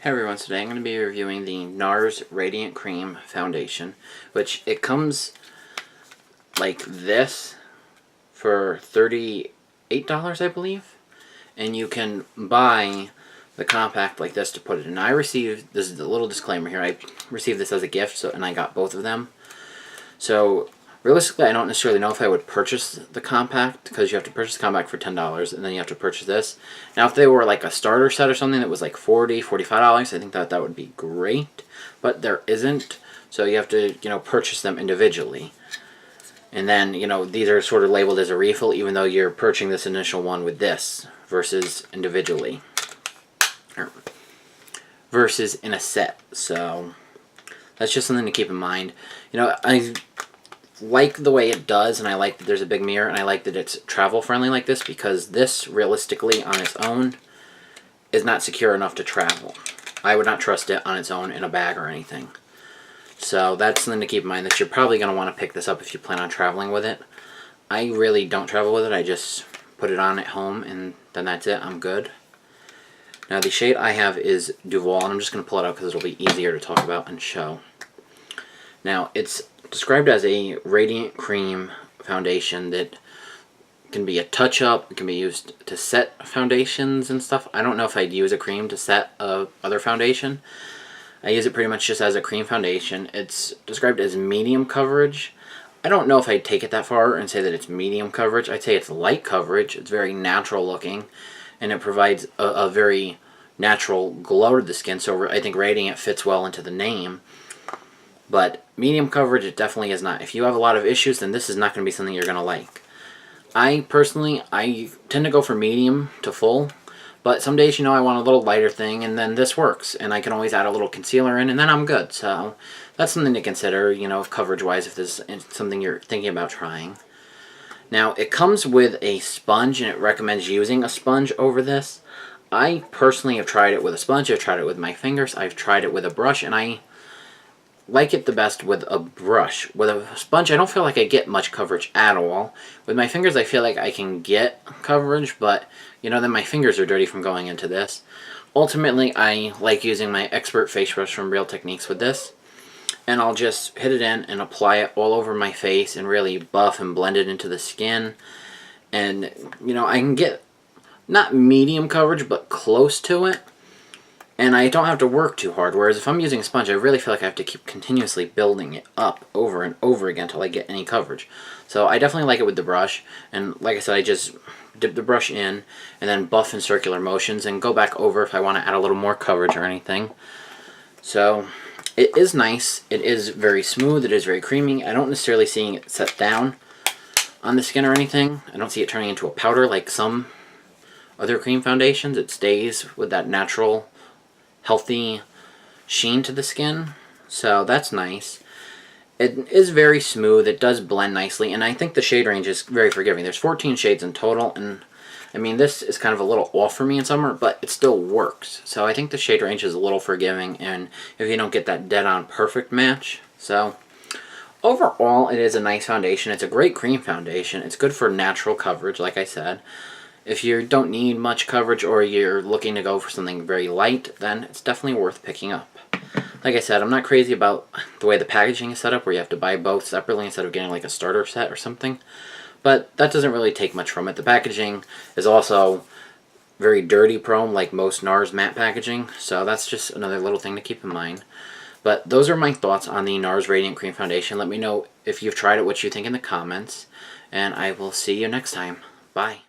Hey everyone, today I'm going to be reviewing the NARS Radiant Cream Foundation, which it comes like this for $38, I believe, and you can buy the compact like this to put it in. I received, this is a little disclaimer here, I received this as a gift, and I got both of them. So realistically, I don't necessarily know if I would purchase the compact, because you have to purchase the compact for $10, and then you have to purchase this. Now, if they were like a starter set or something that was like $40, $45, I think that would be great. But there isn't, so you have to, purchase them individually. And then, these are sort of labeled as a refill, even though you're purchasing this initial one with this versus individually. Versus in a set. So that's just something to keep in mind. I like the way it does, and I like that there's a big mirror, and I like that it's travel friendly like this, because this realistically on its own is not secure enough to travel. I would not trust it on its own in a bag or anything. So that's something to keep in mind, that you're probably going to want to pick this up if you plan on traveling with it. I really don't travel with it. I just put it on at home and then that's it. I'm good. Now the shade I have is Duval, and I'm just going to pull it out because it'll be easier to talk about and show. Now it's described as a radiant cream foundation that can be a touch-up. It can be used to set foundations and stuff. I don't know if I'd use a cream to set a other foundation. I use it pretty much just as a cream foundation. It's described as medium coverage. I don't know if I'd take it that far and say that it's medium coverage. I'd say it's light coverage. It's very natural looking, and it provides a very natural glow to the skin, so I think radiant fits well into the name. But medium coverage, it definitely is not. If you have a lot of issues, then this is not going to be something you're going to like. I tend to go for medium to full. But some days, I want a little lighter thing, and then this works. And I can always add a little concealer in, and then I'm good. So that's something to consider, coverage-wise, if this is something you're thinking about trying. Now, it comes with a sponge, and it recommends using a sponge over this. I personally have tried it with a sponge. I've tried it with my fingers. I've tried it with a brush, and I like it the best with a brush. With a sponge, I don't feel like I get much coverage at all. With my fingers, I feel like I can get coverage, but, then my fingers are dirty from going into this. Ultimately, I like using my Expert Face Brush from Real Techniques with this. And I'll just hit it in and apply it all over my face and really buff and blend it into the skin. And, I can get not medium coverage, but close to it. And I don't have to work too hard, whereas if I'm using a sponge, I really feel like I have to keep continuously building it up over and over again until I get any coverage. So I definitely like it with the brush, and like I said, I just dip the brush in and then buff in circular motions and go back over if I want to add a little more coverage or anything. So it is nice, it is very smooth, it is very creamy. I don't necessarily see it set down on the skin or anything. I don't see it turning into a powder like some other cream foundations. It stays with that natural healthy sheen to the skin, so that's nice. It is very smooth, it does blend nicely, and I think the shade range is very forgiving. There's 14 shades in total, and I mean, this is kind of a little off for me in summer, but it still works. So I think the shade range is a little forgiving, and if you don't get that dead-on perfect match. So overall, it is a nice foundation. It's a great cream foundation. It's good for natural coverage, like I said. If you don't need much coverage, or you're looking to go for something very light, then it's definitely worth picking up. Like I said, I'm not crazy about the way the packaging is set up, where you have to buy both separately instead of getting like a starter set or something. But that doesn't really take much from it. The packaging is also very dirty prone, like most NARS matte packaging, so that's just another little thing to keep in mind. But those are my thoughts on the NARS Radiant Cream Foundation. Let me know if you've tried it, what you think in the comments, and I will see you next time. Bye.